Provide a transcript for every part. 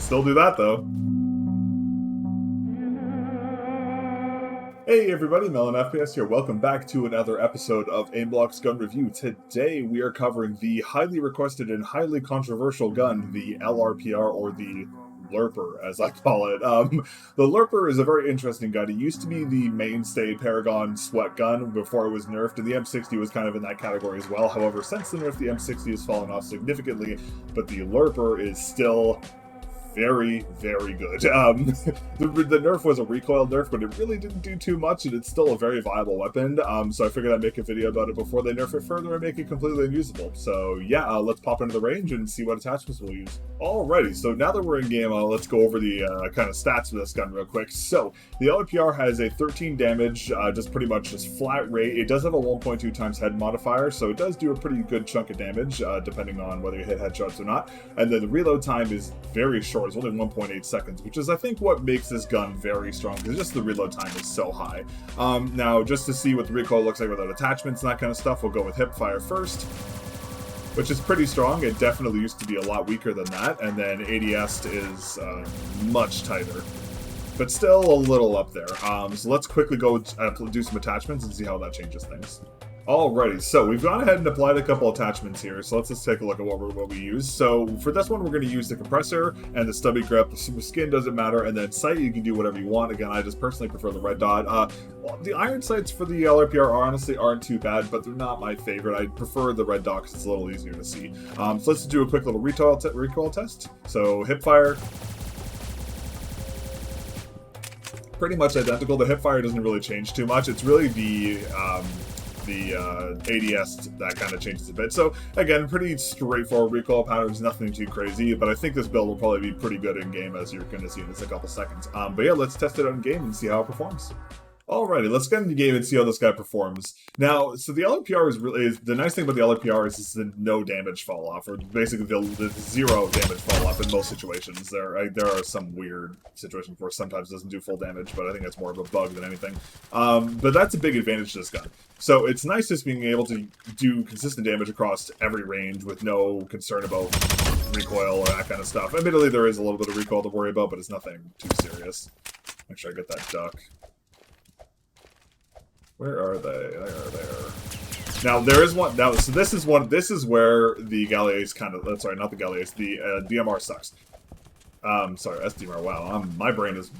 still do that, though. Hey everybody, Melon FPS here. Welcome back to another episode of AIMBLOX Gun Review. Today we are covering the highly requested and highly controversial gun, the LRPR, or the LRPR, as I call it. The LRPR is a very interesting gun. It used to be the mainstay Paragon sweat gun before it was nerfed, and the M60 was kind of in that category as well. However, since the nerf, the M60 has fallen off significantly, but the LRPR is still very, very good. The nerf was a recoil nerf, but it really didn't do too much, and it's still a very viable weapon. So I figured I'd make a video about it before they nerf it further and make it completely unusable. So yeah, let's pop into the range and see what attachments we'll use. Alrighty, so now that we're in game, let's go over the kind of stats for this gun real quick. So the LRPR has a 13 damage, just pretty much just flat rate. It does have a 1.2 times head modifier, so it does do a pretty good chunk of damage, depending on whether you hit headshots or not. And then the reload time is very short. It's only 1.8 seconds, which is, I think, what makes this gun very strong, because just the reload time is so high. Now, just to see what the recoil looks like without attachments and that kind of stuff, we'll go with hipfire first, which is pretty strong. It definitely used to be a lot weaker than that, and then ADS is much tighter, but still a little up there. So let's quickly go do some attachments and see how that changes things. Alrighty, so we've gone ahead and applied a couple attachments here, so let's just take a look at what we use. So for this one, we're going to use the compressor and the stubby grip. The skin doesn't matter, and then sight, you can do whatever you want. Again, I just personally prefer the red dot. The iron sights for the LRPR honestly aren't too bad, but they're not my favorite. I prefer the red dot because it's a little easier to see. So let's do a quick little recoil test. So hipfire. Pretty much identical. The hipfire doesn't really change too much. It's really the ADS that kind of changes a bit. So again, pretty straightforward recoil patterns, nothing too crazy, but I think this build will probably be pretty good in game, as you're going to see in just a couple seconds. But yeah, let's test it out in game and see how it performs. Alrighty, let's get into the game and see how this guy performs. Now, so the LRPR the nice thing about the LRPR is it's the no damage fall off, or basically the zero damage fall off in most situations. There are some weird situations where sometimes it doesn't do full damage, but I think that's more of a bug than anything. But that's a big advantage to this gun. So it's nice just being able to do consistent damage across every range with no concern about recoil or that kind of stuff. Admittedly, there is a little bit of recoil to worry about, but it's nothing too serious. Make sure I get that duck. Where are they? They are there. Now there is one. Now, so this is where the Galliace kind of. Sorry, not the Galliace. The DMR sucks. Sorry, SDMR. Wow, my brain is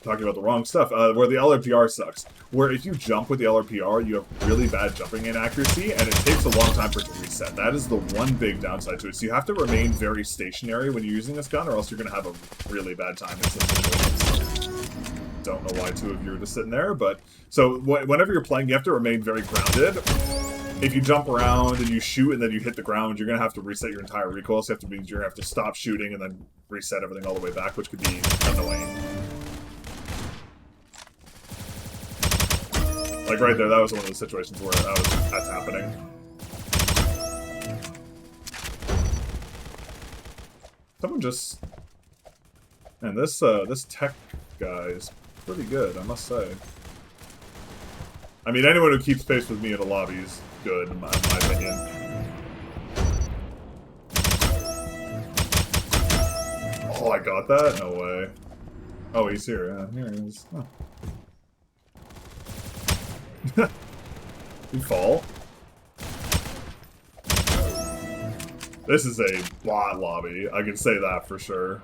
talking about the wrong stuff. Where the LRPR sucks. Where if you jump with the LRPR, you have really bad jumping inaccuracy, and it takes a long time for it to reset. That is the one big downside to it. So you have to remain very stationary when you're using this gun, or else you're going to have a really bad time in some situations. Don't know why two of you are just sitting there, but so whenever you're playing, you have to remain very grounded. If you jump around and you shoot and then you hit the ground, you're gonna have to reset your entire recoil. So you're gonna have to stop shooting and then reset everything all the way back, which could be annoying. Like right there, that was one of the situations where that's happening. Someone just, and this tech guy is pretty good, I must say. I mean, anyone who keeps pace with me in a lobby is good, in my opinion. Oh, I got that? No way. Oh, he's here. Yeah, here he is. Huh. You fall? This is a bot lobby. I can say that for sure.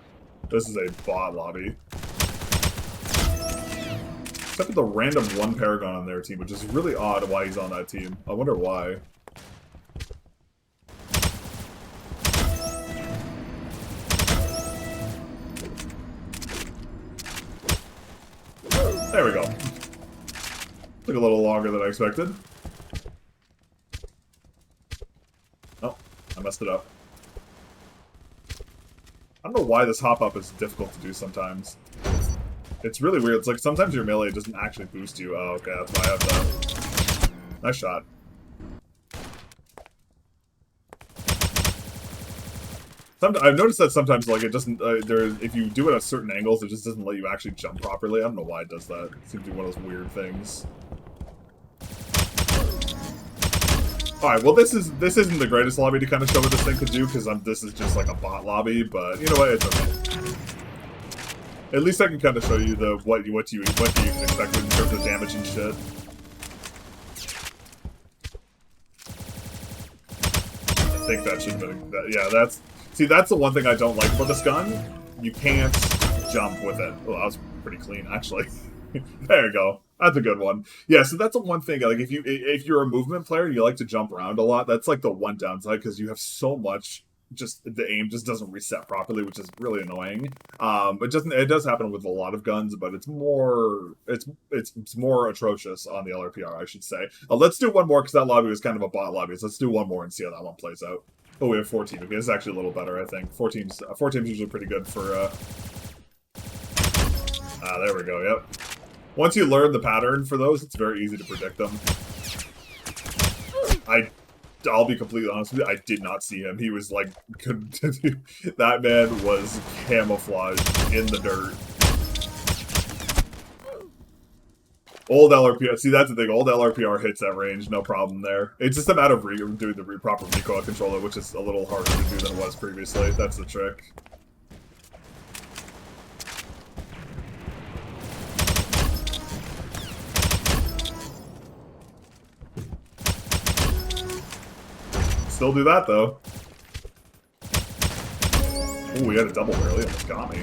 This is a bot lobby. Except for the random one Paragon on their team, which is really odd why he's on that team. I wonder why. There we go. Took a little longer than I expected. Oh, I messed it up. I don't know why this hop-up is difficult to do sometimes. It's really weird. It's like sometimes your melee doesn't actually boost you. Oh, okay, that's why I have that. Nice shot. I've noticed that sometimes, like, it doesn't, if you do it at certain angles, it just doesn't let you actually jump properly. I don't know why it does that. It seems to be one of those weird things. Alright, well, this isn't the greatest lobby to kind of show what this thing could do, because this is just like a bot lobby, but you know what, it's okay. At least I can kind of show you the what you can expect in terms of damage and shit. I think that should have been yeah. That's the one thing I don't like about this gun. You can't jump with it. Oh, that was pretty clean actually. There you go. That's a good one. Yeah, so that's the one thing. Like if you're a movement player, you like to jump around a lot. That's like the one downside because you have so much. Just the aim just doesn't reset properly, which is really annoying. It does happen with a lot of guns, but it's more atrocious on the LRPR, I should say. Let's do one more because that lobby was kind of a bot lobby. So let's do one more and see how that one plays out. Oh, we have 4 teams. Okay, this is actually a little better, I think. 4 teams usually pretty good for. There we go. Yep. Once you learn the pattern for those, it's very easy to predict them. I'll be completely honest with you, I did not see him. He was like, that man was camouflaged in the dirt. Old LRPR, see that's the thing, old LRPR hits that range, no problem there. It's just a matter of doing the proper recoil controller, which is a little harder to do than it was previously. That's the trick. Still do that, though. Ooh, we had a double barrel. He almost got me.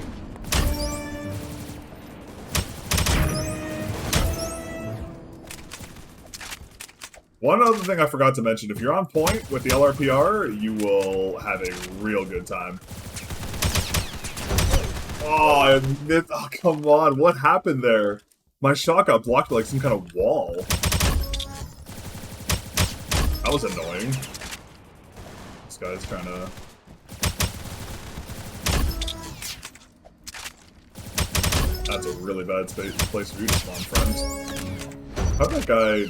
One other thing I forgot to mention, if you're on point with the LRPR, you will have a real good time. Oh, come on. What happened there? My shot got blocked like some kind of wall. That was annoying. This guy's trying to... That's a really bad place for you to spawn, friend. How'd that guy...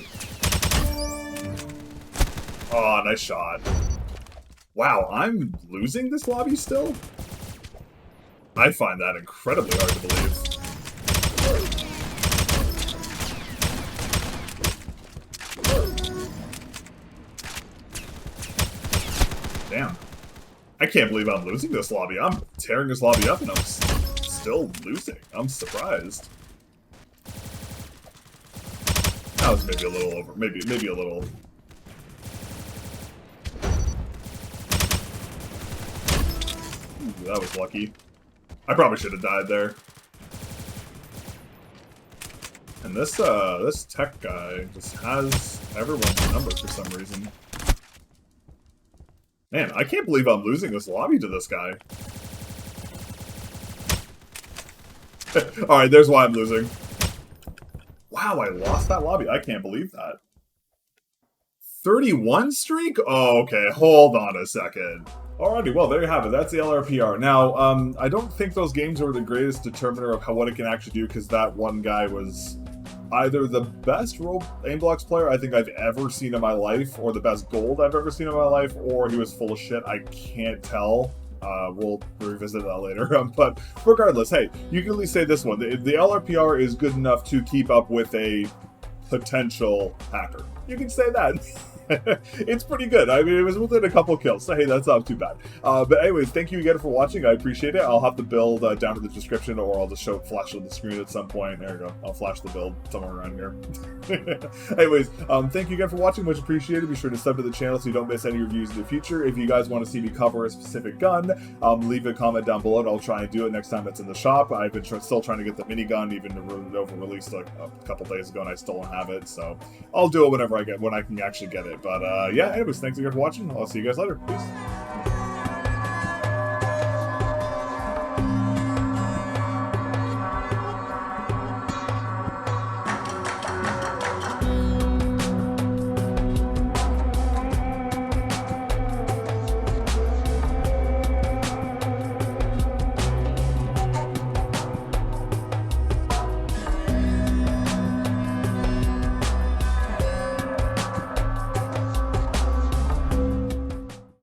Oh, nice shot. Wow, I'm losing this lobby still? I find that incredibly hard to believe. Damn. I can't believe I'm losing this lobby. I'm tearing this lobby up and I'm still losing. I'm surprised. That was maybe a little over. Maybe a little... Ooh, that was lucky. I probably should have died there. And this tech guy just has everyone's number for some reason. Man, I can't believe I'm losing this lobby to this guy. Alright, there's why I'm losing. Wow, I lost that lobby. I can't believe that. 31 streak? Oh, okay. Hold on a second. Alrighty, well, there you have it. That's the LRPR. Now, I don't think those games are the greatest determiner of what it can actually do, because that one guy was either the best AIMBLOX player I think I've ever seen in my life, or the best gold I've ever seen in my life, or he was full of shit. I can't tell. We'll revisit that later. But regardless, hey, you can at least say this one. The LRPR is good enough to keep up with a potential hacker. You can say that. It's pretty good. I mean, it was within a couple kills, so hey, that's not too bad. But anyways, thank you again for watching. I appreciate it. I'll have the build down in the description, or I'll just flash on the screen at some point. There you go. I'll flash the build somewhere around here. Anyways, thank you again for watching. Much appreciated. Be sure to sub to the channel so you don't miss any reviews in the future. If you guys want to see me cover a specific gun, leave a comment down below, and I'll try and do it next time it's in the shop. I've been still trying to get the minigun, even though it released like a couple days ago, and I still don't have it. So I'll do it when I can actually get it. But yeah, anyways, thanks again for watching. I'll see you guys later. Peace.